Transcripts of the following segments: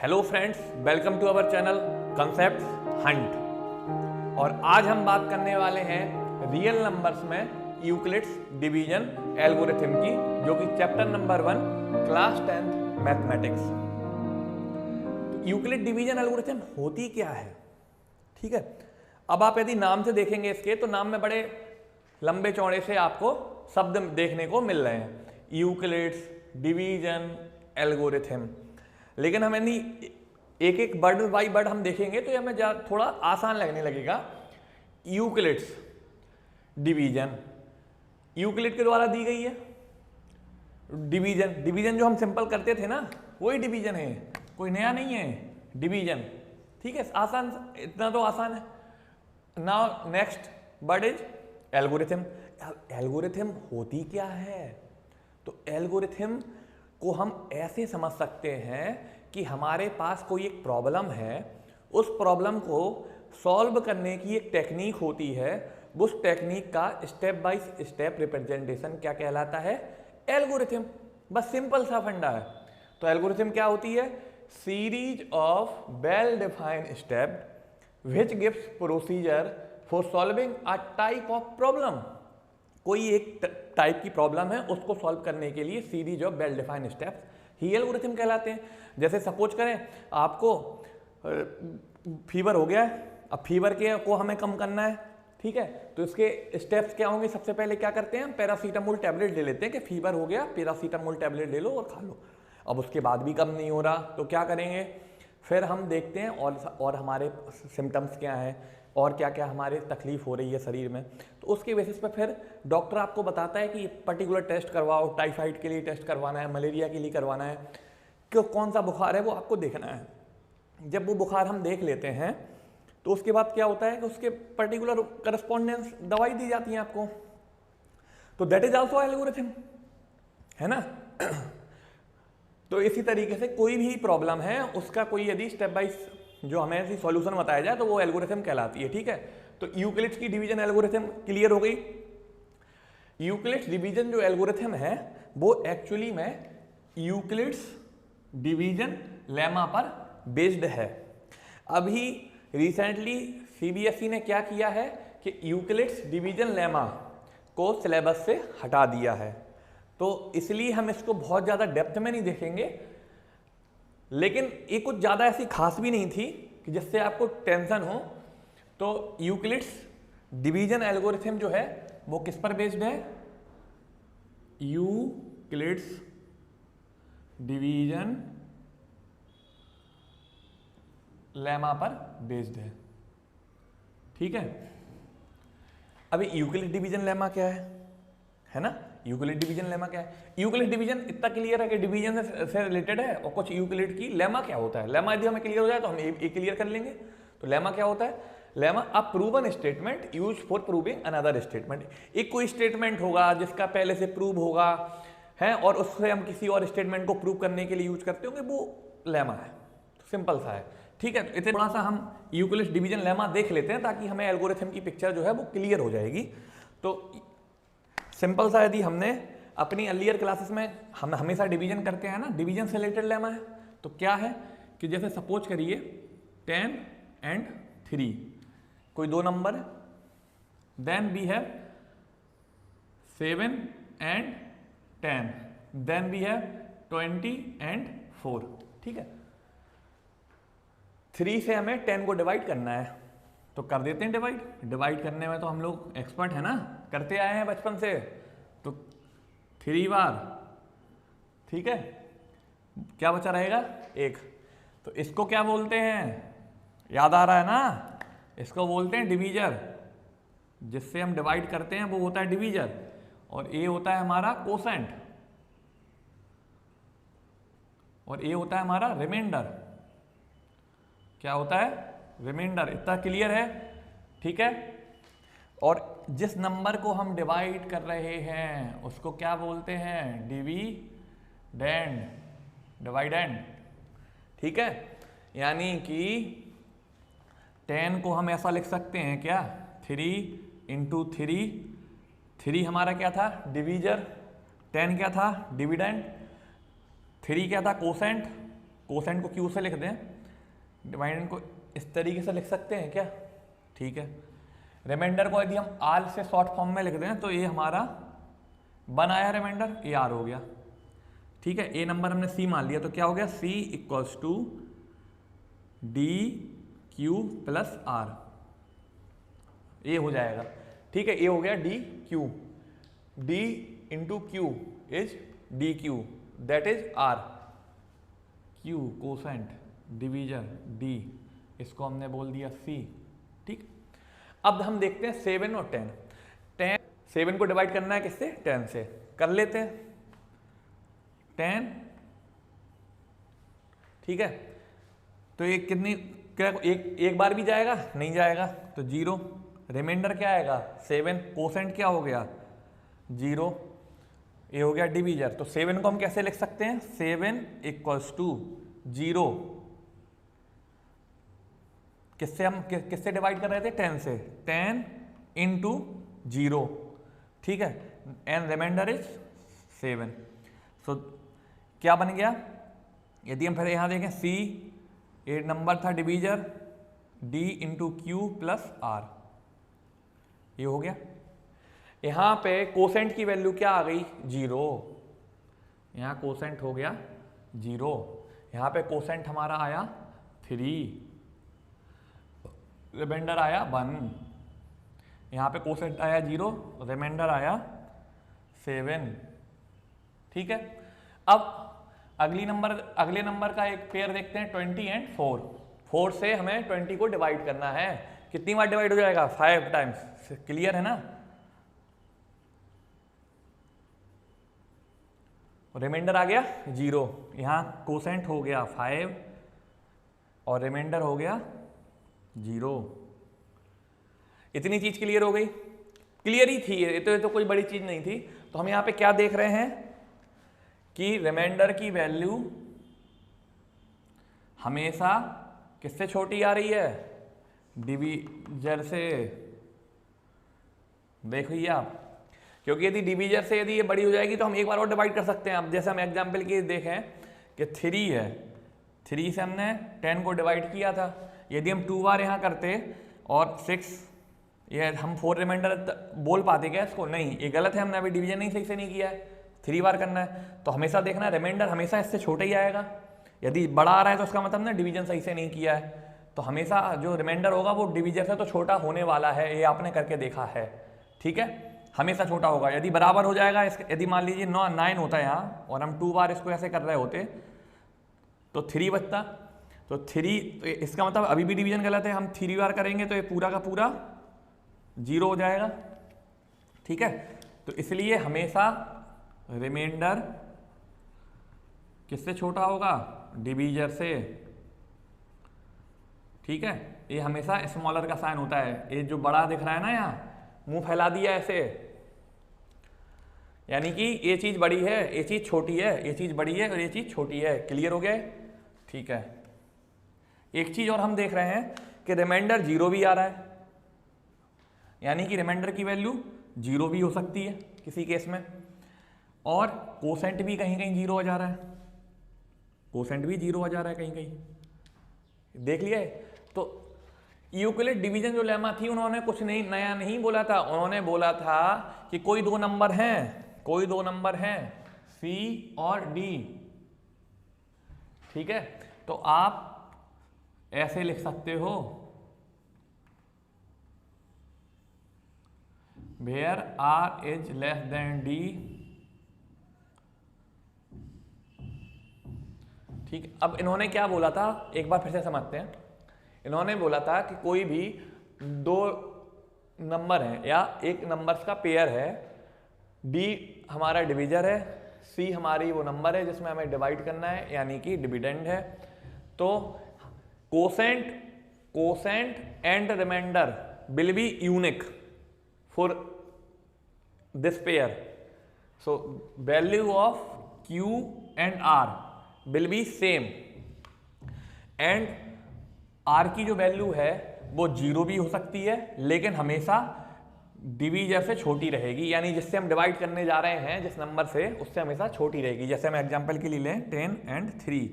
Hello friends, welcome to our channel concepts hunt. और आज हम बात करने वाले हैं रियल नंबर्स में यूक्लिड्स डिवीजन एल्गोरिथम की, जो कि chapter number 1 class 10th mathematics. तो यूक्लिड डिवीजन एल्गोरिथम होती क्या है, ठीक है। अब आप यदि नाम से देखेंगे इसके, तो नाम में बड़े लंबे चौड़े से आपको शब्द देखने को मिल रहे हैं, यूक्लिड्स डिवीजन एल्गोरिथम। लेकिन हम यदि एक एक वर्ड बाई वर्ड हम देखेंगे तो हमें थोड़ा आसान लगने लगेगा। यूक्लिड्स डिवीजन यूक्लिड के द्वारा दी गई है। डिवीजन जो हम सिंपल करते थे ना, वही डिवीजन है, कोई नया नहीं है डिवीजन, ठीक है। आसान, इतना तो आसान है। Now next word is algorithm. Algorithm होती क्या है? तो एल्गोरिथम को हम ऐसे समझ सकते हैं कि हमारे पास कोई एक प्रॉब्लम है, उस प्रॉब्लम को सॉल्व करने की एक टेक्निक होती है, उस टेक्निक का स्टेप बाय स्टेप रिप्रेजेंटेशन क्या कहलाता है? एल्गोरिथम। बस सिंपल सा फंडा है। तो एल्गोरिथम क्या होती है? Series of well defined step which gives procedure for solving a type of problem. कोई एक टाइप की प्रॉब्लम है, उसको सॉल्व करने के लिए series of well defined steps he algorithm कहलाते हैं। जैसे सपोज करें आपको फीवर हो गया है, अब फीवर के को हमें कम करना है, ठीक है। तो इसके स्टेप्स क्या होंगे? सबसे पहले क्या करते हैं, हम पैरासीटामोल टैबलेट ले लेते हैं कि फीवर हो गया, पैरासीटामोल टैबलेट ले लो और खा लो। अब उसके बाद भी कम नहीं हो रहा तो क्या करेंगे? फिर हम देखते हैं और हमारे सिम्टम्स क्या हैं और क्या क्या हमारे तकलीफ हो रही है शरीर में। तो उसके बेसिस पे फिर डॉक्टर आपको बताता है कि पर्टिकुलर टेस्ट करवाओ, टाइफाइड के लिए टेस्ट करवाना है, मलेरिया के लिए करवाना है, कि कौन सा बुखार है वो आपको देखना है। जब वो बुखार हम देख लेते हैं तो उसके बाद क्या होता है कि उसके पर्टिकुलर करस्पॉन्डेंस दवाई दी जाती है आपको। तो दैट इज ऑल्सो एल्गोरिथम, है ना। तो इसी तरीके से कोई भी प्रॉब्लम है, उसका कोई यदि स्टेप बाय जो हमें ऐसी सॉल्यूशन बताया जाए तो वो एल्गोरिथम कहलाती है, ठीक है। तो यूक्लिड्स की डिवीजन एल्गोरिथम क्लियर हो गई। यूक्लिड्स डिवीजन जो एल्गोरिथम है वो एक्चुअली में यूक्लिड्स डिवीजन लेमा पर बेस्ड है। अभी रिसेंटली सीबीएसई ने क्या किया है कि यूक्लिड्स डिवीजन लेमा को सिलेबस से हटा दिया है। तो इसलिए हम इसको बहुत ज़्यादा डेप्थ में नहीं देखेंगे, लेकिन ये कुछ ज़्यादा ऐसी खास भी नहीं थी कि जिससे आपको टेंशन हो। तो यूक्लिड्स डिवीजन एल्गोरिथम जो है वो किस पर बेस्ड है? यूक्लिड्स डिवीजन लेमा पर बेस्ड है, ठीक है। अभी यूक्लिड डिवीजन लेमा क्या है ना। यूक्लिड डिवीजन लेमा क्या है? यूक्लिड डिवीजन इतना क्लियर है कि डिवीजन से रिलेटेड है, और कुछ यूक्लिड की लेमा क्या होता है। लेमा यदि हमें क्लियर हो जाए तो हम ये क्लियर कर लेंगे। तो लेमा क्या होता है? Lemma a proven statement use for proving another statement. एक कोई स्टेटमेंट होगा जिसका पहले से प्रूव होगा है, और उससे हम किसी और स्टेटमेंट को प्रूव करने के लिए यूज करते होंगे, वो लेमा है। तो सिंपल सा है, ठीक है। तो इसे थोड़ा सा हम यूक्लिड्स डिवीजन लेमा देख लेते हैं ताकि हमें एल्गोरिथम की पिक्चर जो है वो क्लियर हो जाएगी। तो सिंपल सा, यदि हमने अपनी अर्लियर क्लासेस में हम हमेशा डिवीजन करते हैं ना, डिवीजन से रिलेटेड लेमा है। तो क्या है कि जैसे सपोज करिए 10 and 3 कोई दो नंबर है, then we have 7 and 10, then we have 20 and 4, ठीक है। 3 से हमें 10 को डिवाइड करना है, तो कर देते हैं डिवाइड करने में तो हम लोग एक्सपर्ट है ना, करते आए हैं बचपन से। तो 3 बार, ठीक है, क्या बचा रहेगा? 1। तो इसको क्या बोलते हैं? याद आ रहा है ना? इसको बोलते हैं डिवीजर। जिससे हम डिवाइड करते हैं वो होता है डिवीजर, और ये होता है हमारा कोसेंट, और ये होता है हमारा रिमाइंडर। क्या होता है? रिमाइंडर। इतना क्लियर है, ठीक है। और जिस नंबर को हम डिवाइड कर रहे हैं उसको क्या बोलते हैं? डिवाइडेंड, ठीक है। यानी कि 10 को हम ऐसा लिख सकते हैं क्या? 3 × 3। 3 हमारा क्या था? डिवीजर। 10 क्या था? डिविडेंड। 3 क्या था? कोसेंट। कोसेंट को क्यू से लिख दें, डिवाइडेंड को इस तरीके से लिख सकते हैं क्या? ठीक है। रिमाइंडर को यदि हम आर से शॉर्ट फॉर्म में लिख दें तो ये हमारा 1 आया रिमाइंडर, ये आर हो गया। ठीक है, ए नंबर हमने सी मान लिया तो क्या हो गया? C equals to D Q plus R, ये हो जाएगा। ठीक है, ये हो गया D Q, D into Q is D Q, that is R. Q quotient division D, इसको हमने बोल दिया सी। ठीक, अब हम देखते हैं 7 और 10। 7 को डिवाइड करना है किससे? 10 से। कर लेते हैं 10। ठीक है, तो ये कितनी, क्या एक बार भी जाएगा? नहीं जाएगा, तो 0। रिमाइंडर क्या आएगा? 7। कोसेंट क्या हो गया? 0। ये हो गया डिवीजर। तो 7 को हम कैसे लिख सकते हैं? 7 इक्वल्स टू 0, किससे हम किससे डिवाइड कर रहे थे? 10 से। 10 इंटू 0, ठीक है, एंड रिमाइंडर इज 7। सो क्या बन गया? यदि हम फिर यहां देखें, सी ये नंबर था divisor, D into Q plus R, ये हो गया। यहां पे कोसेंट की वैल्यू क्या आ गई? 0। यहां कोसेंट हो गया 0, यहां पे कोसेंट हमारा आया 3, रिमाइंडर आया 1। यहाँ पे कोसेंट आया 0, रिमाइंडर आया 7। ठीक है, अब अगले नंबर का एक पेयर देखते हैं, 20 एंड 4। 4 से हमें 20 को डिवाइड करना है। कितनी बार डिवाइड हो जाएगा? 5 टाइम्स। क्लियर है ना? रिमाइंडर आ गया 0, यहाँ कोसेंट हो गया 5 और रिमाइंडर हो गया 0। इतनी चीज क्लियर हो गई? क्लियर ही थी ये तो कोई बड़ी चीज नहीं थी। तो हम यहां पे क्या देख रहे हैं कि रिमाइंडर की वैल्यू हमेशा किससे छोटी आ रही है? डिवीजर से। देखिए आप, क्योंकि यदि डिवीजर से यदि ये बड़ी हो जाएगी तो हम एक बार और डिवाइड कर सकते हैं। अब जैसे हम एग्जाम्पल के देखें कि 3 है, 3 से हमने 10 को डिवाइड किया था। यदि हम 2 बार यहाँ करते और 6, ये हम 4 रिमाइंडर बोल पाते क्या इसको? नहीं, ये गलत है, हमने अभी डिवीजन नहीं सही से नहीं किया है। 3 बार करना है तो हमेशा देखना रिमाइंडर हमेशा इससे छोटा ही आएगा। यदि बड़ा आ रहा है तो उसका मतलब ना डिवीजन सही से नहीं किया है, तो हमेशा जो रिमाइंडर होगा वो डिवीजन से तो छोटा होने वाला है, ये आपने करके देखा है। ठीक है, हमेशा छोटा होगा। यदि बराबर हो जाएगा, यदि मान लीजिए 9 होता है यहाँ और हम 2 बार इसको ऐसे कर रहे होते तो 3 बचता, तो 3, तो इसका मतलब अभी भी डिवीजन गलत है। हम 3 बार करेंगे तो ये पूरा का पूरा 0 हो जाएगा। ठीक है, तो इसलिए हमेशा रिमाइंडर किससे छोटा होगा? डिवीजर से। ठीक है, ये हमेशा स्मॉलर का साइन होता है। ये जो बड़ा दिख रहा है ना, यहाँ मुंह फैला दिया ऐसे, यानी कि ये चीज बड़ी है, ये चीज छोटी है, ये चीज बड़ी है और ये चीज छोटी है। क्लियर हो गया? ठीक है, एक चीज और हम देख रहे हैं कि रिमाइंडर 0 भी आ रहा है, यानी कि रिमाइंडर की वैल्यू 0 भी हो सकती है किसी केस में, और कोसेंट भी कहीं कहीं 0 हो जा रहा है, कोसेंट भी 0 हो जा रहा है कहीं कहीं। देख लिया है? तो यूक्लिड डिवीजन जो लेमा थी, उन्होंने कुछ नहीं नया नहीं बोला था। उन्होंने बोला था कि कोई 2 नंबर हैं, C और D। ठीक है, तो आप ऐसे लिख सकते हो, where R is less than D। ठीक, अब इन्होंने क्या बोला था, एक बार फिर से समझते हैं। इन्होंने बोला था कि कोई भी 2 नंबर हैं या एक नंबर्स का पेयर है, D हमारा डिवीजर है, C हमारी वो नंबर है जिसमें हमें डिवाइड करना है, यानी कि डिविडेंड है। तो quotient and remainder will be unique for this pair. So value of Q and R will be same, and R की जो वैल्यू है वो 0 भी हो सकती है, लेकिन हमेशा डिवीजर से छोटी रहेगी, यानी जिससे हम डिवाइड करने जा रहे हैं जिस नंबर से, उससे हमेशा छोटी रहेगी। जैसे हम एग्जांपल के लिए लें 10 एंड 3,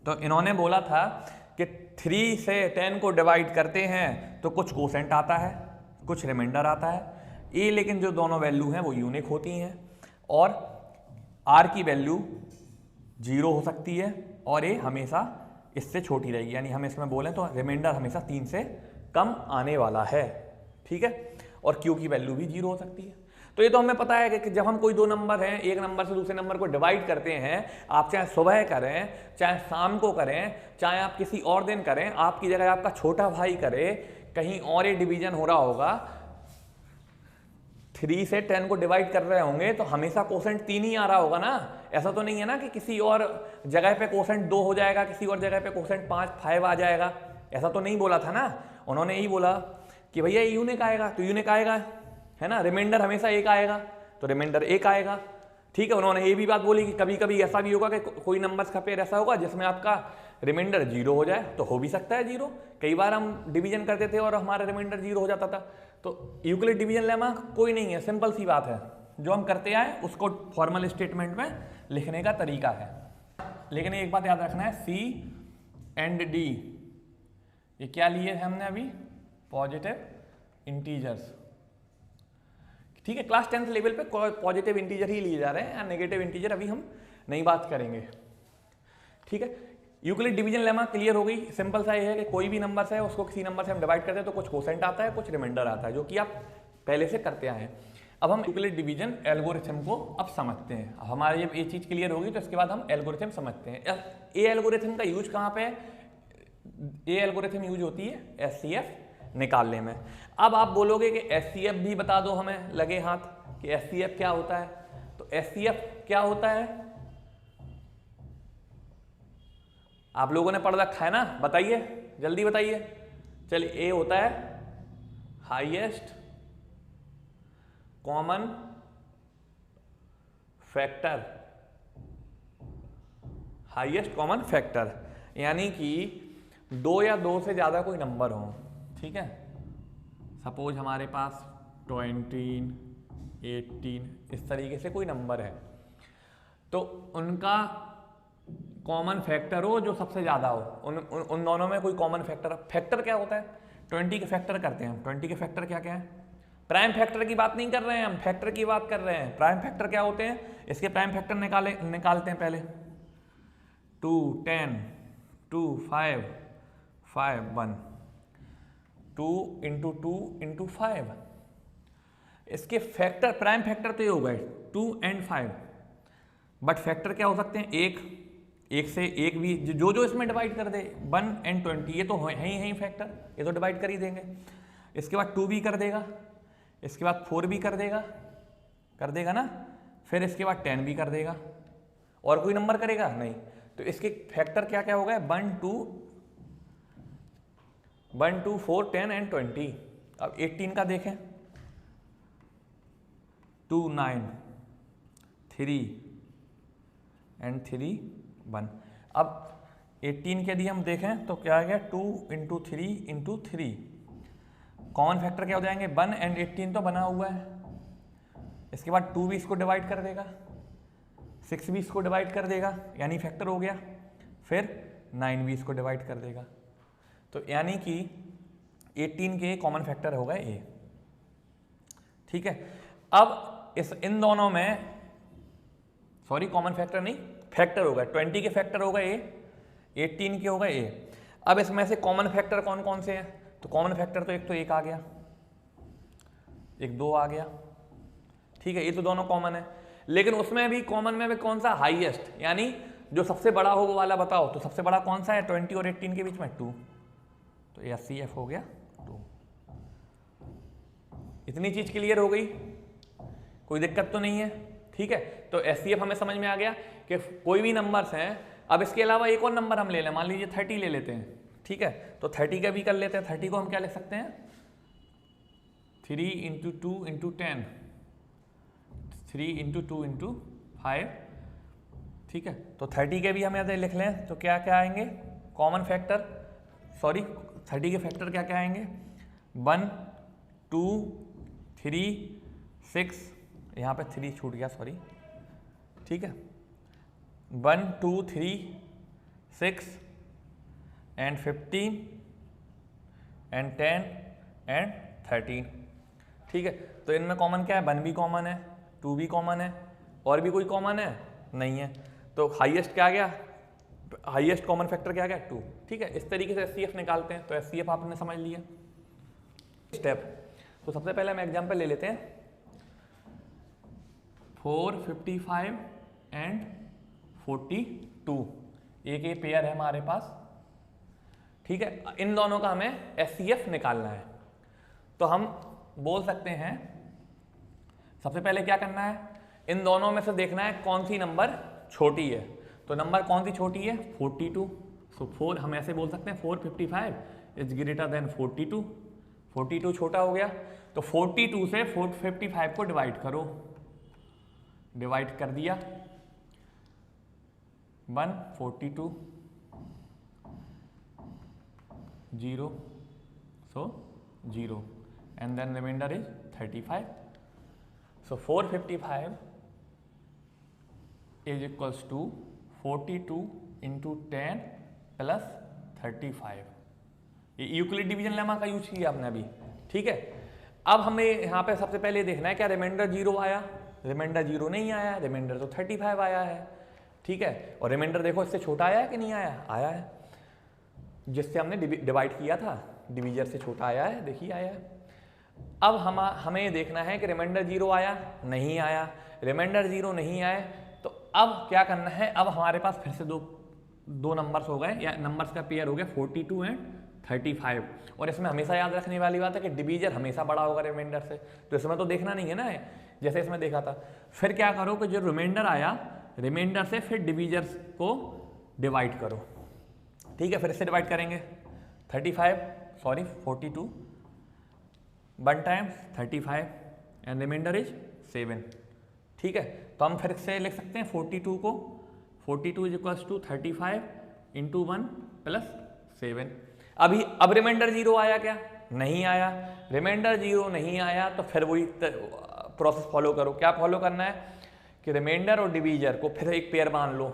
तो इन्होंने बोला था कि 3 से 10 को डिवाइड करते हैं तो कुछ कोसेंट आता है, कुछ रिमाइंडर आता है, ए लेकिन जो दोनों वैल्यू हैं वो यूनिक होती हैं, और आर की वैल्यू 0 हो सकती है और ए हमेशा इससे छोटी रहेगी, यानी हम इसमें बोलें तो रिमाइंडर हमेशा 3 से कम आने वाला है, ठीक है। और क्यू की वैल्यू भी 0 हो सकती है। तो ये तो हमें पता है कि जब हम कोई दो नंबर हैं, एक नंबर से दूसरे नंबर को डिवाइड करते हैं, आप चाहे सुबह करें, चाहे शाम को करें, चाहे आप किसी और दिन करें, आपकी जगह आपका छोटा भाई करे, कहीं और ये डिवीजन हो रहा होगा, 3 से 10 को डिवाइड कर रहे होंगे तो हमेशा कोसेंट 3 ही आ रहा होगा ना। ऐसा तो नहीं है ना कि किसी और जगह पे कोसेंट 2 हो जाएगा, किसी और जगह पे कोसेंट 5 आ जाएगा, ऐसा तो नहीं बोला था ना। उन्होंने यही बोला कि भैया यूनिक आएगा तो यूनिक आएगा, है ना, रिमाइंडर हमेशा 1 आएगा तो रिमाइंडर 1 आएगा, ठीक है। उन्होंने ये भी बात बोली कि कभी कभी ऐसा भी होगा कि कोई नंबर्स का पेयर ऐसा होगा जिसमें आपका रिमाइंडर 0 हो जाए, तो हो भी सकता है 0। कई बार हम डिवीजन करते थे और हमारा रिमाइंडर 0 हो जाता था। तो यूक्लिड डिवीजन लेमा कोई नहीं है, सिंपल सी बात है, जो हम करते आए उसको फॉर्मल स्टेटमेंट में लिखने का तरीका है। लेकिन एक बात याद रखना है, C एंड D ये क्या लिए हैं हमने अभी, पॉजिटिव इंटीजर्स, ठीक है। क्लास 10th लेवल पे पॉजिटिव इंटीजर ही लिए जा रहे हैं, या नेगेटिव इंटीजर अभी हम नहीं बात करेंगे, ठीक है। यूक्लिड डिवीजन लेमा क्लियर हो गई, सिंपल सा ये है कि कोई भी नंबर है उसको किसी नंबर से हम डिवाइड करते हैं तो कुछ कोसेंट आता है, कुछ रिमाइंडर आता है, जो कि आप पहले से करते आए हैं। अब हम यूक्लिड डिवीजन एल्गोरिथम को अब समझते हैं। अब हमारी जब ये चीज़ क्लियर होगी तो इसके बाद हम एल्गोरिथम समझते हैं। ए एल्गोरिथम का यूज कहाँ पे है, ए एल्गोरिथम यूज होती है SCF निकालने में। अब आप बोलोगे कि SCF भी बता दो हमें लगे हाथ कि SCF क्या होता है। तो SCF क्या होता है, आप लोगों ने पढ़ रखा है ना, बताइए जल्दी बताइए। चलिए, ए होता है highest common factor, highest common factor यानी कि 2 या 2 से ज्यादा कोई नंबर हो, ठीक है। सपोज हमारे पास 20, 18 इस तरीके से कोई नंबर है, तो उनका कॉमन फैक्टर हो जो सबसे ज्यादा हो, उन दोनों में कोई कॉमन फैक्टर। फैक्टर क्या होता है, 20 के फैक्टर करते हैं हम। 20 के फैक्टर क्या क्या है, प्राइम फैक्टर की बात नहीं कर रहे हैं हम, फैक्टर की बात कर रहे हैं। प्राइम फैक्टर क्या होते हैं, इसके प्राइम फैक्टर निकालते हैं पहले। 2, 10, 2, 5, 5, 1, 2 × 2 × 5। इसके फैक्टर, प्राइम फैक्टर तो ये हो गए 2 और 5, बट फैक्टर क्या हो सकते हैं, एक से एक भी जो इसमें डिवाइड कर दे, 1 और 20, ये तो है ही फैक्टर, ये तो डिवाइड कर ही देंगे। इसके बाद 2 भी कर देगा, इसके बाद 4 भी कर देगा ना, फिर इसके बाद 10 भी कर देगा, और कोई नंबर करेगा नहीं। तो इसके फैक्टर क्या क्या हो गए, 1, 2, 4, 10 और 20। अब 18 का देखें, 2, 9, 3 और 3, 1। अब 18 के लिए हम देखें तो क्या आ गया, 2 × 3 × 3। कॉमन फैक्टर क्या हो जाएंगे, 1 और 18 तो बना हुआ है। इसके बाद 2 भी इसको डिवाइड कर देगा, 6 भी इसको डिवाइड कर देगा, यानी फैक्टर हो गया। फिर 9 भी इसको डिवाइड कर देगा, तो यानी कि 18 के कॉमन फैक्टर हो गए ए, ठीक है। अब इन दोनों में, सॉरी कॉमन फैक्टर नहीं, फैक्टर हो गए, 20 के फैक्टर हो गए ए, 18 के हो गए ए। अब इसमें से कॉमन फैक्टर कौन कौन से हैं, तो कॉमन फैक्टर तो एक आ गया, एक 2 आ गया, ठीक है, ये तो दोनों कॉमन है। लेकिन उसमें भी कॉमन में भी कौन सा, हाईएस्ट, यानी जो सबसे बड़ा हो वो वाला बताओ। तो सबसे बड़ा कौन सा है 20 और 18 के बीच में, 2, तो SCF हो गया 2। इतनी चीज क्लियर हो गई, कोई दिक्कत तो नहीं है, ठीक है। तो SCF हमें समझ में आ गया कि कोई भी नंबर्स हैं। अब इसके अलावा एक और नंबर हम ले लें, मान लीजिए 30 ले लेते हैं, ठीक है। तो 30 का भी कर लेते हैं। 30 को हम क्या लिख सकते हैं, 3 × 2 × 10, 3 × 2 × 5, ठीक है। तो 30 के भी हम यदि लिख लें तो क्या क्या आएंगे, कॉमन फैक्टर, सॉरी 30 के फैक्टर क्या क्या आएंगे, 1, 2, 3, 6, यहाँ पे 3 छूट गया, सॉरी, ठीक है। 1, 2, 3, 6 and 15 and 10 and 13। ठीक है, तो इनमें कॉमन क्या है, 1 भी कॉमन है, 2 भी कॉमन है, और भी कोई कॉमन है नहीं है, तो हाईएस्ट क्या आ गया, हाईएस्ट कॉमन फैक्टर क्या आ गया 2। ठीक है, इस तरीके से एचसीएफ निकालते हैं। तो एचसीएफ आपने समझ लिया स्टेप। तो सबसे पहले हम एग्जांपल ले लेते हैं 455 एंड 42, एक ये पेयर है हमारे पास। ठीक है, इन दोनों का हमें एचसीएफ निकालना है। तो हम बोल सकते हैं सबसे पहले क्या करना है, इन दोनों में से देखना है कौन सी नंबर छोटी है। तो नंबर कौन सी छोटी है, 42। सो 4 हम ऐसे बोल सकते हैं 455 इज ग्रेटर देन 42। 42 छोटा हो गया, तो 42 से 455 को डिवाइड करो, डिवाइड कर दिया 1 42 0, so 0 and then remainder is 35. So 455 is equals to 42 into 10 plus 35। ये यूक्लिड डिवीजन लेमा का यूज किया आपने अभी। ठीक है, अब हमें यहाँ पे सबसे पहले देखना है क्या रिमाइंडर 0 आया, रिमाइंडर 0 नहीं आया, रिमाइंडर तो 35 आया है। ठीक है, और रिमाइंडर देखो इससे छोटा आया है कि नहीं आया, आया है, जिससे हमने डिवाइड किया था, डिवीजर से छोटा आया है, देखिए आया है। अब हमें ये देखना है कि रिमाइंडर 0 आया नहीं आया, रिमाइंडर 0 नहीं आए, तो अब क्या करना है, अब हमारे पास फिर से दो नंबर्स हो गए, या नंबर्स का पेयर हो गया 42 एंड 35। और इसमें हमेशा याद रखने वाली बात है कि डिवीजर हमेशा बड़ा होगा रिमाइंडर से, तो इसमें तो देखना नहीं है ना, जैसे इसमें देखा था। फिर क्या करो कि जो रिमाइंडर आया, रिमाइंडर से फिर डिवीजर्स को डिवाइड करो। ठीक है, फिर इससे डिवाइड करेंगे 42 1 टाइम्स 35 एंड रिमाइंडर इज 7। ठीक है, तो हम फिर से लिख सकते हैं 42 को, 42 is equals to 35 into 1 plus 7। अब रिमाइंडर 0 आया क्या, नहीं आया, रिमाइंडर 0 नहीं आया, तो फिर वही प्रोसेस फॉलो करो। क्या फॉलो करना है कि रिमाइंडर और डिवीजर को फिर एक पेयर मान लो।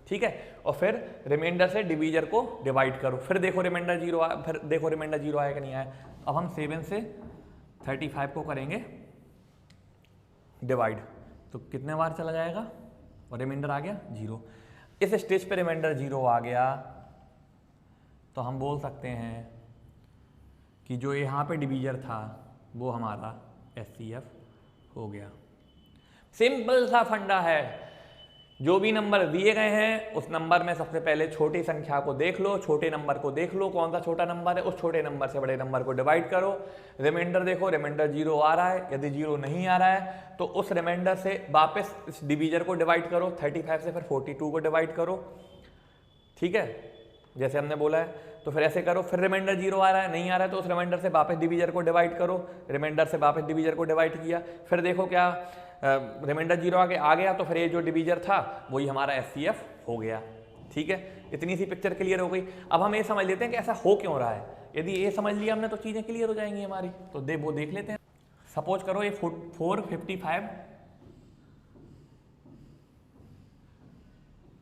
ठीक है, और फिर रिमाइंडर से डिवीजर को डिवाइड करो, फिर देखो रिमाइंडर 0 आया, फिर देखो रिमाइंडर 0 आया कि नहीं आया। अब हम 7 से 35 को करेंगे डिवाइड, तो कितने बार चला जाएगा, और रिमाइंडर आ गया 0। इस स्टेज पे रिमाइंडर 0 आ गया, तो हम बोल सकते हैं कि जो यहाँ पे डिवीजर था वो हमारा एचसीएफ हो गया। सिंपल सा फंडा है, जो भी नंबर दिए गए हैं उस नंबर में सबसे पहले छोटी संख्या को देख लो, छोटे नंबर को देख लो, कौन सा छोटा नंबर है, उस छोटे नंबर से बड़े नंबर को डिवाइड करो। रिमाइंडर देखो, रिमाइंडर 0 आ रहा है, यदि 0 नहीं आ रहा है तो उस रिमाइंडर से वापस इस डिवीजर को डिवाइड करो, 35 से फिर 42 को डिवाइड करो। ठीक है, जैसे हमने बोला है, तो फिर ऐसे करो। फिर रिमाइंडर 0 आ रहा है, नहीं आ रहा है, तो उस रिमाइंडर से वापस डिवीजर को डिवाइड करो, रिमाइंडर से वापस डिवीजर को डिवाइड किया, फिर देखो क्या रिमाइंडर 0 आगे आ गया, तो फिर ये जो डिवीजर था वही हमारा एचसीएफ हो गया। ठीक है, इतनी सी पिक्चर क्लियर हो गई। अब हम ये समझ लेते हैं कि ऐसा हो क्यों रहा है। यदि ये समझ लिया हमने तो चीज़ें क्लियर हो जाएंगी हमारी। तो वो देख लेते हैं। सपोज करो ये 455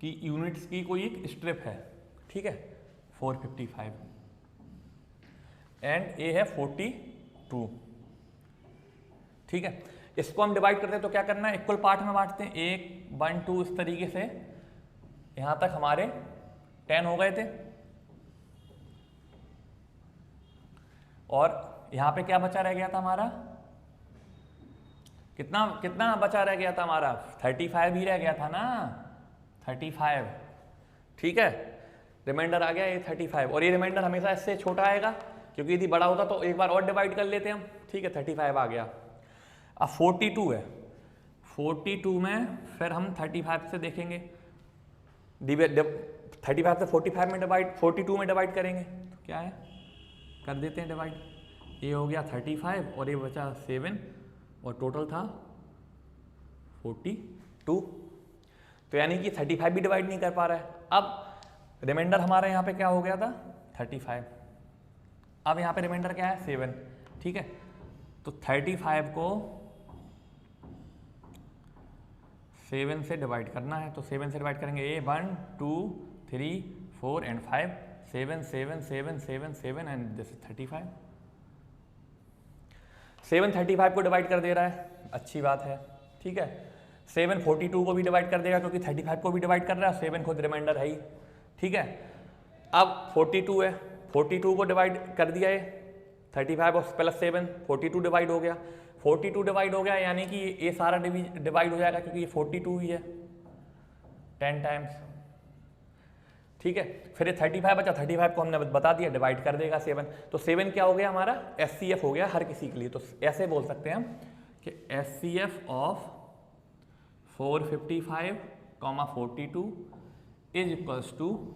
की यूनिट्स की कोई एक स्ट्रिप है। ठीक है, 455 एंड ए है 42। ठीक है, इसको हम डिवाइड करते हैं तो क्या करना है, इक्वल पार्ट में बांटते हैं, 1 1 2 इस तरीके से। यहां तक हमारे 10 हो गए थे, और यहां पे क्या बचा रह गया था हमारा, कितना बचा रह गया था हमारा, 35 ही रह गया था ना, 35। ठीक है, रिमाइंडर आ गया ये 35, और ये रिमाइंडर हमेशा इससे छोटा आएगा, क्योंकि यदि बड़ा होता तो एक बार और डिवाइड कर लेते हम। ठीक है, 35 आ गया। अब 42 है, 42 में फिर हम 35 से देखेंगे, 35 से 45 में डिवाइड, 42 में डिवाइड करेंगे तो क्या है, कर देते हैं डिवाइड। ये हो गया 35 और ये बचा 7, और टोटल था 42। तो यानी कि 35 भी डिवाइड नहीं कर पा रहा है। अब रिमाइंडर हमारा यहाँ पे क्या हो गया था, 35। अब यहाँ पे रिमाइंडर क्या है, 7। ठीक है, तो 35 को 7 से डिवाइड करना है, तो 7 से डिवाइड करेंगे, 1 2 3 4 and 5, 7, 7, 7, 7, 7 and this is 35. 7 35 को डिवाइड कर दे रहा है, अच्छी बात है, ठीक है। 7 42 को भी डिवाइड कर देगा क्योंकि 35 को भी डिवाइड कर रहा है, 7 खुद रिमाइंडर है ही, ठीक है। अब 42 है, 42 को डिवाइड कर दिया है 35 और प्लस 7, 42 डिवाइड हो गया, 42 डिवाइड हो गया यानी कि ये सारा डिवाइड हो जाएगा क्योंकि ये 42 ही है 10 टाइम्स, ठीक है। फिर ये 35 बचा, 35 को हमने बता दिया डिवाइड कर देगा 7, तो 7 क्या हो गया हमारा SCF हो गया हर किसी के लिए। तो ऐसे बोल सकते हैं हम कि SCF of 455, 42 is equals to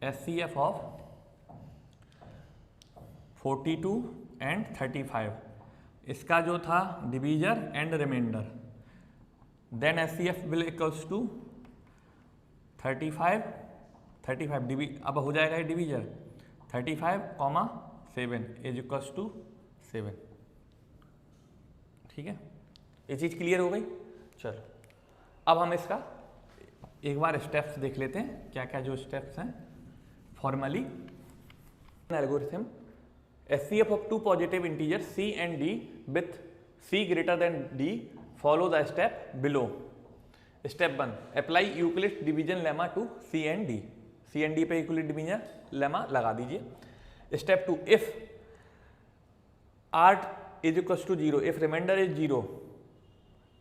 SCF of 42 and 35, इसका जो था divisor and remainder, then SCF will equals to 35 अब हो जाएगा ये डिवीजर 35, 7 इज इक्वल्स टू 7, ठीक है। ये चीज़ क्लियर हो गई। चलो अब हम इसका एक बार स्टेप्स देख लेते हैं, क्या क्या जो स्टेप्स हैं formally. Algorithm SCF of two positive integers C and D with C greater than D, follow the step below. Step 1, apply Euclid division lemma to C and D. C and D पे Euclid division lemma लगा दीजिए। Step 2, if R is equals to 0, if remainder is 0,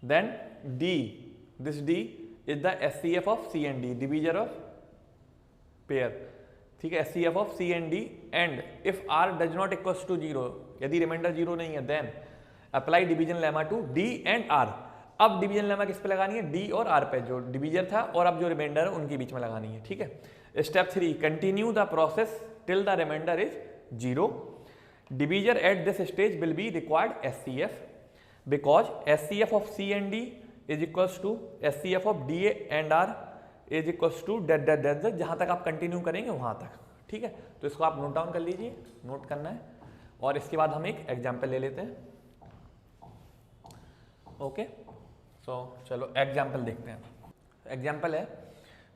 then this D is the SCF of C and D, divisor of pair, ठीक है। SCF of C and D, and if R does not equals to 0, यदि reminder 0 नहीं है, then apply division lemma to D and R। अब division lemma किस पे लगानी है, D और R पे, जो डिवीजर था और अब जो रिमाइंडर है उनके बीच में लगानी है, ठीक है। Step 3, continue the process till the remainder is 0, divisor at this stage will be required SCF because SCF of C and D is equals to SCF of D and R is equals to that जहां तक आप continue करेंगे वहां तक, ठीक है। तो इसको आप नोट डाउन कर लीजिए, नोट करना है, और इसके बाद हम एक एग्जाम्पल ले लेते हैं, ओके। सो चलो एग्जाम्पल देखते हैं। एग्जाम्पल है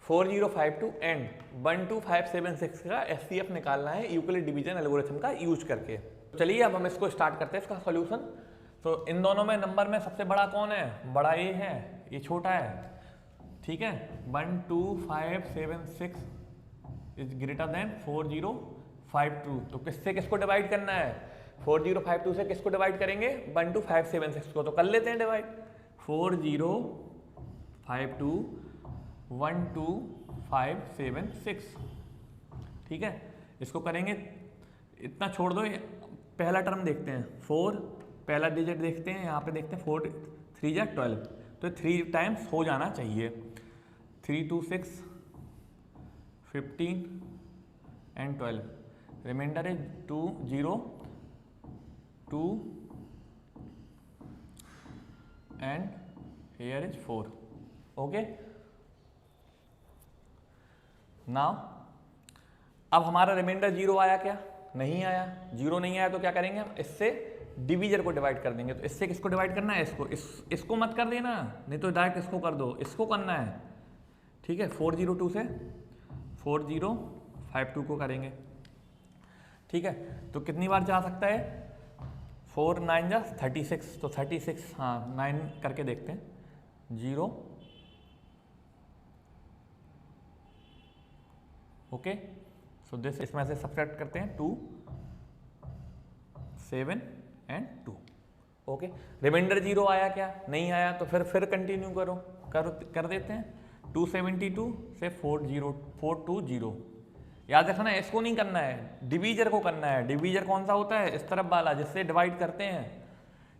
4052 एंड 12576 का SCF निकालना है यूक्लिड डिवीजन एल्गोरिथम का यूज करके। चलिए अब हम इसको स्टार्ट करते हैं इसका सॉल्यूशन। तो इन दोनों में नंबर में सबसे बड़ा कौन है, बड़ा ये है, ये छोटा है, ठीक है। 12576 इज ग्रेटर देन 4052, तो किससे किसको डिवाइड करना है, 4052 से किसको डिवाइड करेंगे, 12576 को, तो कर लेते हैं डिवाइड। 4052 12576, ठीक है। इसको करेंगे, इतना छोड़ दो, पहला टर्म देखते हैं 4, पहला डिजिट देखते हैं, यहाँ पे देखते हैं 4 3 या 12, तो 3 टाइम्स हो जाना चाहिए। 3 2 6 15 and 12, remainder is 2 0 2 and here is 4, okay. Now अब हमारा रिमाइंडर 0 आया क्या, नहीं आया, 0 नहीं आया, तो क्या करेंगे हम, इससे डिवीजर को डिवाइड कर देंगे। तो इससे किसको डिवाइड करना है, इसको, इसको मत कर देना, नहीं तो डायरेक्ट इसको कर दो, इसको करना है, ठीक है। 402 से 4052 को करेंगे, ठीक है। तो कितनी बार जा सकता है, 4 9 जा 36, तो 36, हाँ 9 करके देखते हैं, 0, ओके। सो दिस, इसमें से सब्ट्रैक्ट करते हैं 2 7 एंड 2, ओके। रिमाइंडर 0 आया क्या, नहीं आया, तो फिर कंटिन्यू कर देते हैं। 272 से 420, याद रखना है इसको नहीं करना है, डिवीजर को करना है। डिवीजर कौन सा होता है, इस तरफ वाला जिससे डिवाइड करते हैं,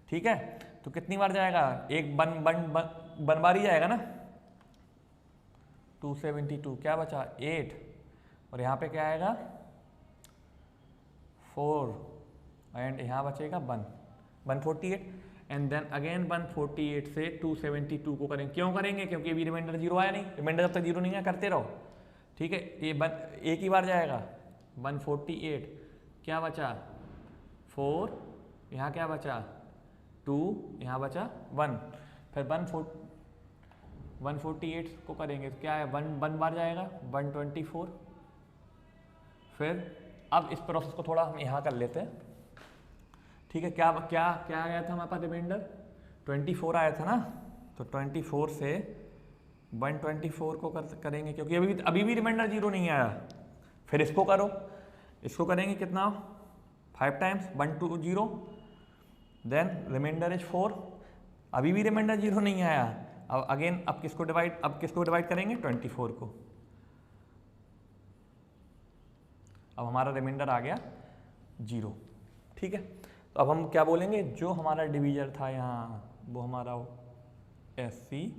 ठीक है। तो कितनी बार जाएगा, एक बन बार ही जाएगा ना। 272 क्या बचा 8, और यहाँ पे क्या आएगा 4, एंड यहाँ बचेगा 148, एंड देन अगेन 148 से 272 को करेंगे। क्यों करेंगे, क्योंकि अभी रिमाइंडर 0 आया नहीं, रिमाइंडर जब तक 0 नहीं है करते रहो, ठीक है। ये एक ही बार जाएगा 148, क्या बचा 4, यहाँ क्या बचा 2, यहाँ बचा 1, फिर 148 को करेंगे तो क्या है, 1 बार जाएगा 124। फिर अब इस प्रोसेस को थोड़ा हम यहाँ कर लेते हैं, ठीक है। क्या क्या क्या आया था हमारे पास रिमाइंडर, 24 आया था ना, तो 24 से 124 को करेंगे, क्योंकि अभी भी रिमाइंडर 0 नहीं आया। फिर इसको करो, इसको करेंगे कितना, 5 टाइम्स 120, देन रिमाइंडर इज 4, अभी भी रिमाइंडर 0 नहीं आया। अब अगेन अब किसको डिवाइड करेंगे, 24 को। अब हमारा रिमाइंडर आ गया 0, ठीक है। तो अब हम क्या बोलेंगे, जो हमारा डिवीजर था यहाँ वो हमारा SCF,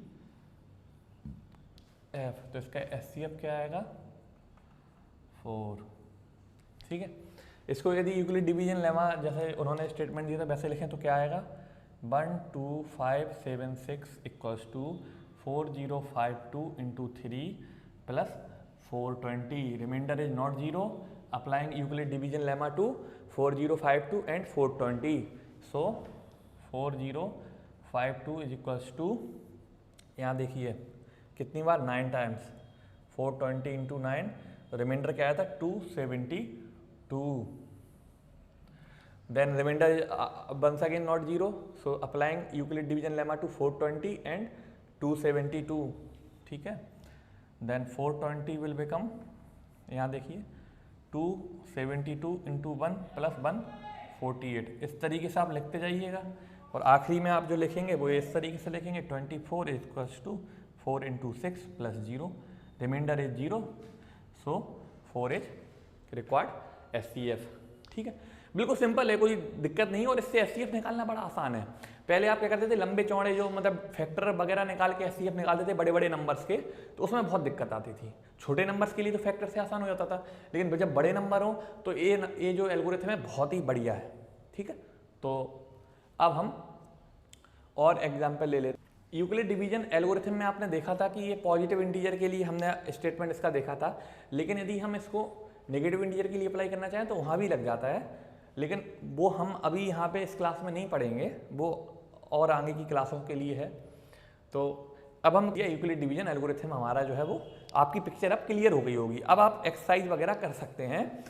तो इसका SCF क्या आएगा, 4, ठीक है। इसको यदि यूक्लिड डिवीजन लेमा जैसे उन्होंने स्टेटमेंट दिया था वैसे लिखें तो क्या आएगा, 12576 equals to 4052 into 3 plus 420, remainder is not 0, applying Euclid division lemma to 4052 and 420, so 4052 is equals to, यहाँ देखिए कितनी बार, 9 टाइम्स, 420 इंटू 9, रिमाइंडर क्या आया था 272, then remainder once again not 0, so applying Euclid division lemma to 420 and 272, ठीक है। Then 420 will become, यहाँ देखिए 272 इंटू 1 प्लस 148, इस तरीके से आप लिखते जाइएगा। और आखिरी में आप जो लिखेंगे वो इस तरीके से लिखेंगे, 24 equals to 4 into 6 plus 0, remainder is 0, so 4 is required SCF, ठीक है। बिल्कुल सिंपल है, कोई दिक्कत नहीं। और इससे SCF निकालना बड़ा आसान है। पहले आप क्या करते थे, लंबे चौड़े जो मतलब फैक्टर वगैरह निकाल के SCF निकालते थे बड़े बड़े नंबर्स के, तो उसमें बहुत दिक्कत आती थी। छोटे नंबर्स के लिए तो फैक्टर से आसान हो जाता था, लेकिन जब बड़े नंबर हो तो ये जो एल्गोरिथम है बहुत ही बढ़िया है, ठीक है। तो अब हम और एग्जाम्पल ले लेते हैं। यूक्लिड डिवीजन एल्गोरिथम में आपने देखा था कि ये पॉजिटिव इंटीजर के लिए हमने स्टेटमेंट इसका देखा था, लेकिन यदि हम इसको नेगेटिव इंटीजर के लिए अप्लाई करना चाहें तो वहाँ भी लग जाता है, लेकिन वो हम अभी यहाँ पे इस क्लास में नहीं पढ़ेंगे, वो और आगे की क्लासों के लिए है। तो अब हम ये यूक्लिड डिवीजन एल्गोरिथम हमारा जो है वो आपकी पिक्चर अब क्लियर हो गई होगी। अब आप एक्सरसाइज वगैरह कर सकते हैं।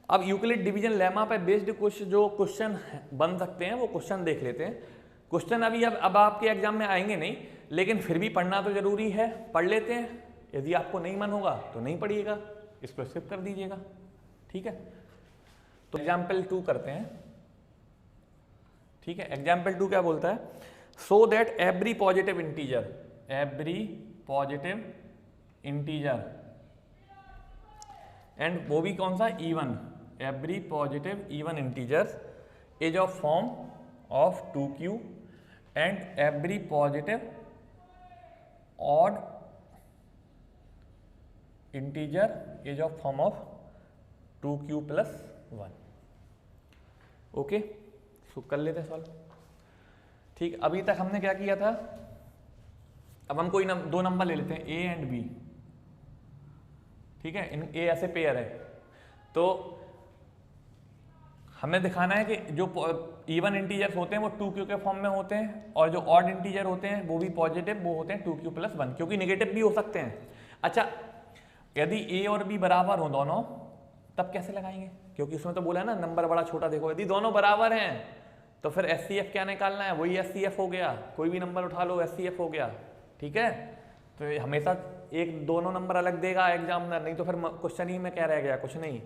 अब यूक्लिड डिवीजन लेमा पे बेस्ड कुछ जो क्वेश्चन बन सकते हैं वो क्वेश्चन देख लेते हैं। क्वेश्चन अभी अब आपके एग्जाम में आएंगे नहीं, लेकिन फिर भी पढ़ना तो जरूरी है, पढ़ लेते हैं। यदि आपको नहीं मन होगा तो नहीं पढ़िएगा, इसको स्किप कर दीजिएगा, ठीक है। तो एग्जाम्पल 2 करते हैं, ठीक है। एग्जाम्पल 2 क्या बोलता है, so that every positive integer and वो भी कौन सा, even, every positive even integer is of form of 2q and every positive odd integer is of form of 2q plus 1, okay. So कर लेते हैं सॉल्व, ठीक। अभी तक हमने क्या किया था, अब हम कोई दो नंबर ले लेते हैं A एंड B, ठीक है। इन A ऐसे पेयर है, तो हमें दिखाना है कि जो इवन इंटीजर्स होते हैं वो 2q के फॉर्म में होते हैं, और जो ऑड इंटीजर होते हैं वो भी पॉजिटिव, वो होते हैं 2q प्लस 1, क्योंकि नेगेटिव भी हो सकते हैं। अच्छा, यदि A और B बराबर हो दोनों, तब कैसे लगाएंगे, क्योंकि उसमें तो बोला है ना नंबर बड़ा छोटा देखो। यदि दोनों बराबर हैं तो फिर SCF क्या निकालना है, वही SCF हो गया, कोई भी नंबर उठा लो SCF हो गया, ठीक है। तो हमेशा दोनों नंबर अलग देगा एग्जामिनर, नहीं तो फिर क्वेश्चन ही में क्या रह गया, कुछ नहीं।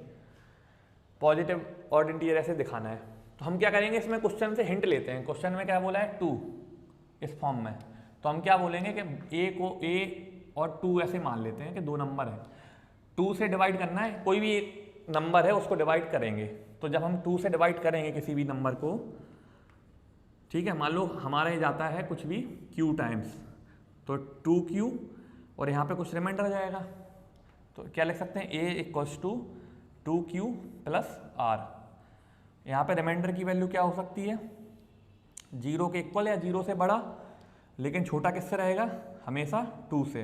पॉजिटिव ऑड इंटीजर ऐसे दिखाना है। तो हम क्या करेंगे, इसमें क्वेश्चन से हिंट लेते हैं। क्वेश्चन में क्या बोला है, 2 इस फॉर्म में, तो हम क्या बोलेंगे कि A को A और 2 ऐसे मान लेते हैं कि दो नंबर है, 2 से डिवाइड करना है, कोई भी नंबर है उसको डिवाइड करेंगे। तो जब हम 2 से डिवाइड करेंगे किसी भी नंबर को, ठीक है, मान लो हमारे जाता है कुछ भी q टाइम्स, तो 2q और यहाँ पे कुछ रिमाइंडर आ जाएगा, तो क्या लिख सकते हैं, a equals to 2q plus r। यहाँ पे रिमाइंडर की वैल्यू क्या हो सकती है, 0 के इक्वल या 0 से बड़ा, लेकिन छोटा किससे रहेगा, हमेशा 2 से।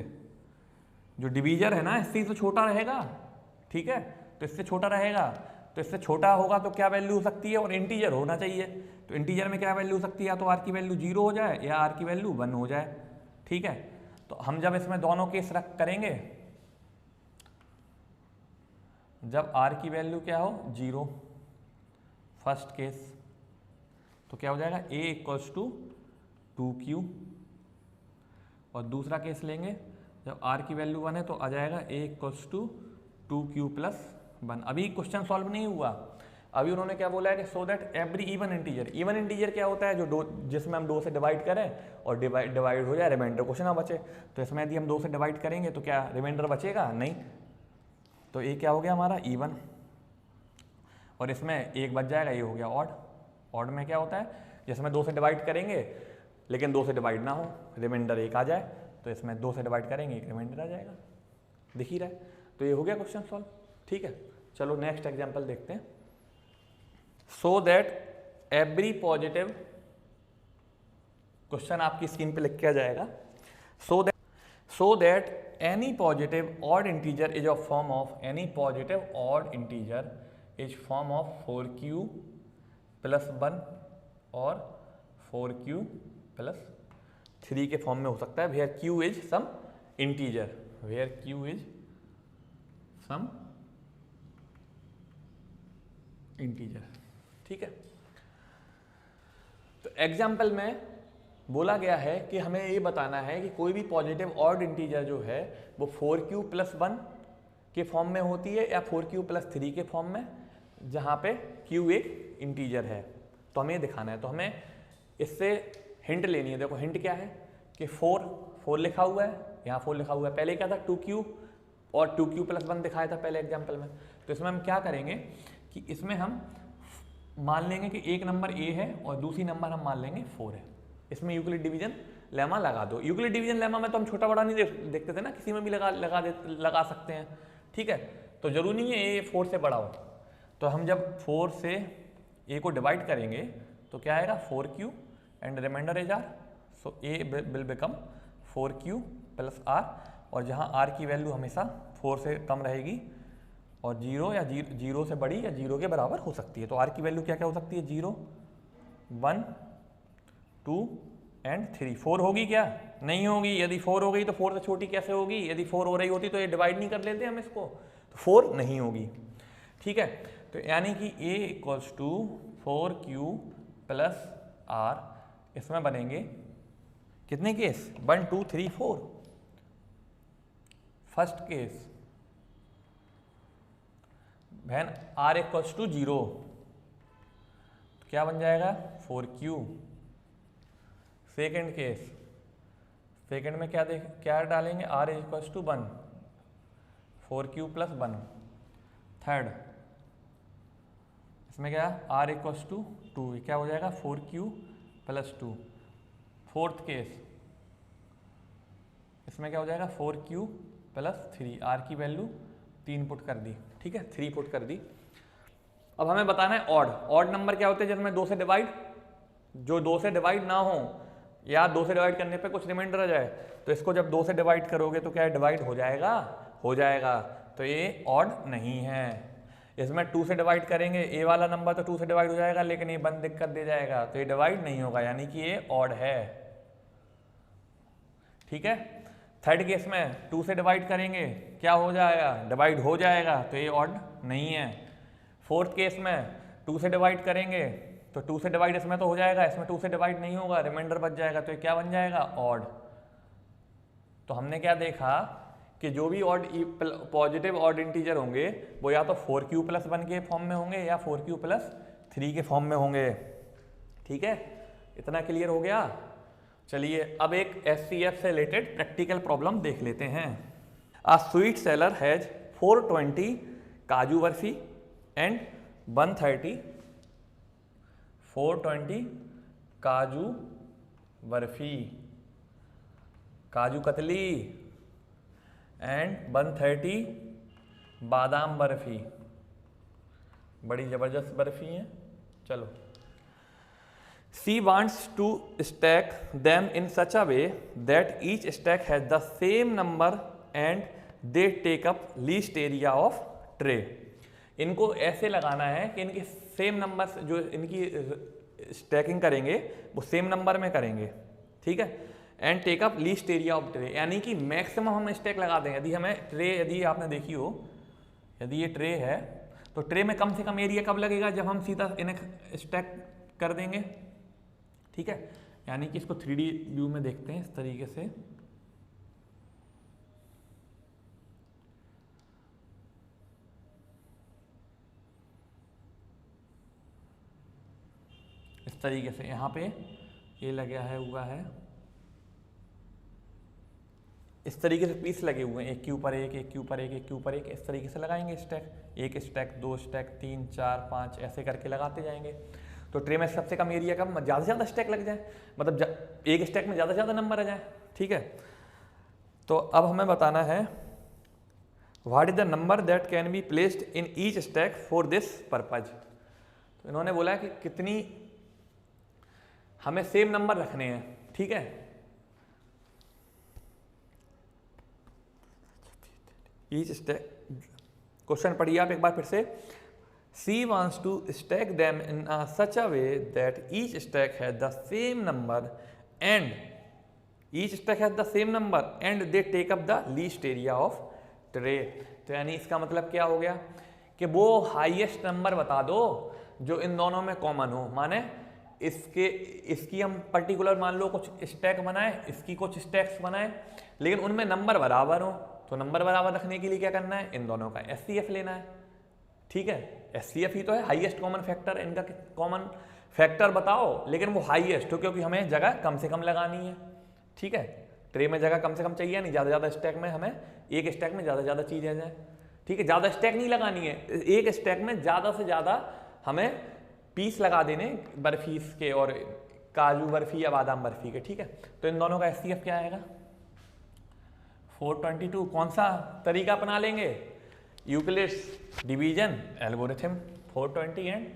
जो डिवीजर है ना इससे तो छोटा रहेगा, ठीक है, तो इससे छोटा रहेगा, तो इससे छोटा होगा तो क्या वैल्यू हो सकती है, और इंटीजर होना चाहिए, तो इंटीजर में क्या वैल्यू हो सकती है, या तो r की वैल्यू 0 हो जाए या r की वैल्यू 1 हो जाए, ठीक है। तो हम जब इसमें दोनों केस रख करेंगे, जब r की वैल्यू क्या हो 0 फर्स्ट केस, तो क्या हो जाएगा a इक्वल्स टू 2q, और दूसरा केस लेंगे जब r की वैल्यू 1 है तो आ जाएगा a equals to 2q plus 1। अभी क्वेश्चन सॉल्व नहीं हुआ, अभी उन्होंने क्या बोला है कि सो दैट एवरी इवन इंटीजर क्या होता है, जो जिसमें हम 2 से डिवाइड करें और डिवाइड हो जाए, रिमाइंडर क्वेश्चन ना बचे। तो इसमें यदि हम 2 से डिवाइड करेंगे तो क्या रिमाइंडर बचेगा, नहीं। तो ये क्या हो गया हमारा इवन, और इसमें एक बच जाएगा, ये हो गया ऑड। ऑड में क्या होता है, जिसमें 2 से डिवाइड करेंगे लेकिन 2 से डिवाइड ना हो, रिमाइंडर एक आ जाए, तो इसमें 2 से डिवाइड करेंगे एक रिमाइंडर आ जाएगा, दिख ही रहा है। तो ये हो गया क्वेश्चन सॉल्व, ठीक है। चलो नेक्स्ट एग्जांपल देखते हैं। सो दैट एवरी पॉजिटिव, क्वेश्चन आपकी स्क्रीन पे लिख के आ जाएगा, so that any positive odd integer is a form of, any positive odd integer is form of 4q plus 1 और 4q प्लस 3 के फॉर्म में हो सकता है, where q is some integer, where q is some integer, ठीक है। तो example में बोला गया है कि हमें ये बताना है कि कोई भी पॉजिटिव ऑड इंटीजर जो है वो 4q प्लस 1 के फॉर्म में होती है या 4q प्लस 3 के फॉर्म में, जहाँ पे q एक इंटीजर है। तो हमें ये दिखाना है, तो हमें इससे हिंट लेनी है। देखो हिंट क्या है कि 4 लिखा हुआ है, यहाँ 4 लिखा हुआ है, पहले क्या था 2q और 2q प्लस 1 दिखाया था पहले एग्जाम्पल में। तो इसमें हम क्या करेंगे कि इसमें हम मान लेंगे कि एक नंबर a है और दूसरी नंबर हम मान लेंगे 4 है। इसमें यूक्लिड डिवीजन लेमा लगा दो। यूक्लिड डिवीजन लेमा में तो हम छोटा बड़ा नहीं देखते थे ना, किसी में भी लगा सकते हैं, ठीक है। तो जरूरी नहीं है a 4 से बड़ा हो। तो हम जब 4 से a को डिवाइड करेंगे तो क्या आएगा 4q and remainder is r, so a will become 4q plus r, और जहाँ r की वैल्यू हमेशा 4 से कम रहेगी और 0 या 0 से बड़ी या 0 के बराबर हो सकती है। तो r की वैल्यू क्या क्या हो सकती है, 0 1 2 एंड 3। 4 होगी क्या, नहीं होगी। यदि 4 हो गई तो 4 से छोटी कैसे होगी, यदि 4 हो रही होती तो ये डिवाइड नहीं कर लेते हम इसको, तो 4 नहीं होगी, ठीक है। तो यानी कि a equals to 4q plus r, इसमें बनेंगे कितने case, 1 2 3 4। First case when r equals to 0, क्या बन जाएगा 4q। सेकेंड केस, सेकेंड में क्या डालेंगे, r equals to 1, 4q plus 1। Third, इसमें क्या r इक्वल्स टू 2, क्या हो जाएगा 4q प्लस 2। फोर्थ केस, इसमें क्या हो जाएगा 4q प्लस 3, r की वैल्यू 3 पुट कर दी, ठीक है, 3 पुट कर दी। अब हमें बताना है ऑड नंबर क्या होते हैं जिसमें 2 से डिवाइड, जो 2 से डिवाइड ना हो या 2 से डिवाइड करने पे कुछ रिमाइंडर आ जाए, तो इसको जब 2 से डिवाइड करोगे तो क्या डिवाइड हो जाएगा, तो ये ऑड नहीं है। इसमें 2 से डिवाइड करेंगे, ए वाला नंबर तो 2 से डिवाइड हो जाएगा, लेकिन ये 1 दिक्कत दे जाएगा, तो ये डिवाइड नहीं होगा, यानी कि ये ऑड है, ठीक है। थर्ड केस में 2 से डिवाइड करेंगे, क्या हो जाएगा, डिवाइड हो जाएगा, तो ये ऑड नहीं है। फोर्थ केस में 2 से डिवाइड करेंगे तो 2 से डिवाइड इसमें तो हो जाएगा, इसमें 2 से डिवाइड नहीं होगा, रिमाइंडर बच जाएगा, तो ये क्या बन जाएगा ऑड। तो हमने क्या देखा कि जो भी ऑड पॉजिटिव ऑड इंटीजर होंगे वो या तो 4q प्लस 1 के फॉर्म में होंगे या 4q प्लस 3 के फॉर्म में होंगे, ठीक है। इतना क्लियर हो गया। चलिए अब एक SCF से रिलेटेड प्रैक्टिकल प्रॉब्लम देख लेते हैं। अ स्वीट सेलर हैज 420 काजू बर्फी एंड 130 420 काजू बर्फी, काजू कतली एंड 130 बादाम बर्फी, बड़ी जबरदस्त बर्फी है। चलो, She wants to stack them in such a way that each stack has the same number and they take up least area of tray. इनको ऐसे लगाना है कि इनके सेम नंबर जो इनकी स्टैकिंग करेंगे वो सेम नंबर में करेंगे, ठीक है। And take up least area of tray, यानी कि मैक्सिमम हम स्टैक लगा दें। यदि हमें ट्रे, यदि आपने देखी हो, यदि ये ट्रे है तो ट्रे में कम से कम एरिया कब लगेगा, जब हम सीधा इन्हें स्टैक कर देंगे। ठीक है, यानी कि इसको 3D व्यू में देखते हैं इस तरीके से। इस तरीके से यहाँ पे ये लगा है, हुआ है इस तरीके से पीस लगे हुए हैं, एक के ऊपर एक, एक के ऊपर एक, एक के ऊपर एक, इस तरीके से लगाएंगे स्टैक। एक स्टैक, 2 स्टैक, 3, 4, 5 ऐसे करके लगाते जाएंगे। तो ट्रे में सबसे कम एरिया का ज़्यादा से ज़्यादा स्टैक लग जाए, मतलब एक स्टैक में ज़्यादा से ज़्यादा नंबर आ जाए। ठीक है, तो अब हमें बताना है what is the number that can be placed in each stack for this purpose. तो इन्होंने बोला कि कितनी हमें सेम नंबर रखने हैं। ठीक है, ईच स्टैक, क्वेश्चन पढ़िए आप एक बार फिर से। C wants to stack them in such a way that each stack has the same number and they take up the least area of tray। तो यानी इसका मतलब क्या हो गया कि वो हाईएस्ट नंबर बता दो जो इन दोनों में कॉमन हो। माने इसकी हम पर्टिकुलर मान लो कुछ स्टैक बनाए, इसकी कुछ स्टैक्स बनाए, लेकिन उनमें नंबर बराबर हो। तो नंबर बराबर रखने के लिए क्या करना है, इन दोनों का SCF लेना है। ठीक है, SCF ही तो है, हाईएस्ट कॉमन फैक्टर। इनका कॉमन फैक्टर बताओ, लेकिन वो हाईएस्ट हो क्योंकि हमें जगह कम से कम लगानी है। ठीक है, ट्रे में जगह कम से कम चाहिए, नहीं ज़्यादा ज़्यादा स्टैक में हमें एक स्टैक में ज़्यादा ज़्यादा चीज़ आ जाए। ठीक है, ज़्यादा स्टैक नहीं लगानी है, एक स्टैक में ज़्यादा से ज़्यादा हमें पीस लगा देने बर्फीस के और काजू बर्फी या बादाम बर्फी के। ठीक है, तो इन दोनों का SCF क्या आएगा 422। कौन सा तरीका अपना लेंगे, यूक्लिड्स डिवीजन एल्गोरिथम। 420 एंड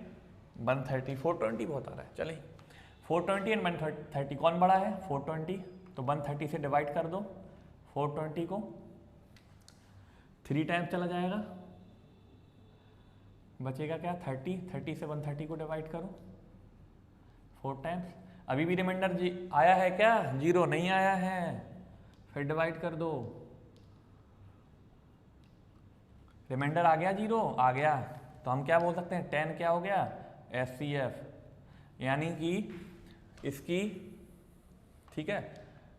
130, 420 बहुत आ रहा है, चलिए 420 एंड 130 कौन बड़ा है 420, तो 130 से डिवाइड कर दो 420 को, 3 टाइम्स चला जाएगा, बचेगा क्या 30, 30 से 130 को डिवाइड करो 4 टाइम्स। अभी भी रिमाइंडर जी आया है क्या, 0 नहीं आया है, फिर डिवाइड कर दो, रिमाइंडर आ गया 0 आ गया, तो हम क्या बोल सकते हैं 10 क्या हो गया SCF, यानी कि इसकी ठीक है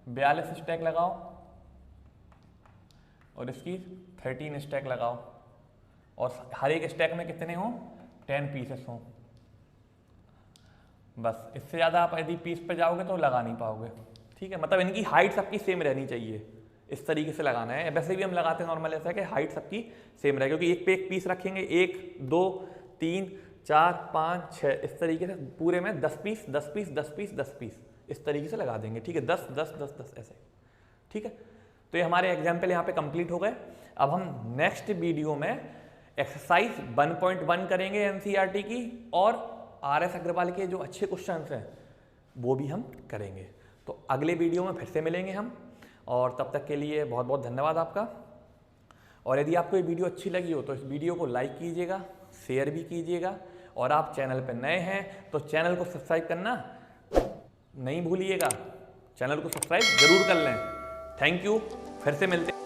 42 स्टैक लगाओ और इसकी 13 स्टैक लगाओ, और हर एक स्टैक में कितने हो 10 पीसेस हो। बस इससे ज़्यादा आप यदि पीस पे जाओगे तो लगा नहीं पाओगे। ठीक है, मतलब इनकी हाइट सबकी सेम रहनी चाहिए, इस तरीके से लगाना है। वैसे भी हम लगाते हैं नॉर्मल ऐसा है कि हाइट सबकी सेम रहे, क्योंकि एक पे एक पीस रखेंगे, 1 2 3 4 5 6 इस तरीके से पूरे में 10 पीस 10 पीस 10 पीस 10 पीस इस तरीके से लगा देंगे। ठीक है, 10 10 10 10 ऐसे। ठीक है, तो ये हमारे एग्जाम्पल यहाँ पे कंप्लीट हो गए। अब हम नेक्स्ट वीडियो में एक्सरसाइज 1.1 करेंगे NCERT की, और RS अग्रवाल के जो अच्छे क्वेश्चन हैं वो भी हम करेंगे। तो अगले वीडियो में फिर से मिलेंगे हम, और तब तक के लिए बहुत बहुत धन्यवाद आपका। और यदि आपको ये वीडियो अच्छी लगी हो तो इस वीडियो को लाइक कीजिएगा, शेयर भी कीजिएगा, और आप चैनल पर नए हैं तो चैनल को सब्सक्राइब करना नहीं भूलिएगा, चैनल को सब्सक्राइब जरूर कर लें। थैंक यू, फिर से मिलते हैं।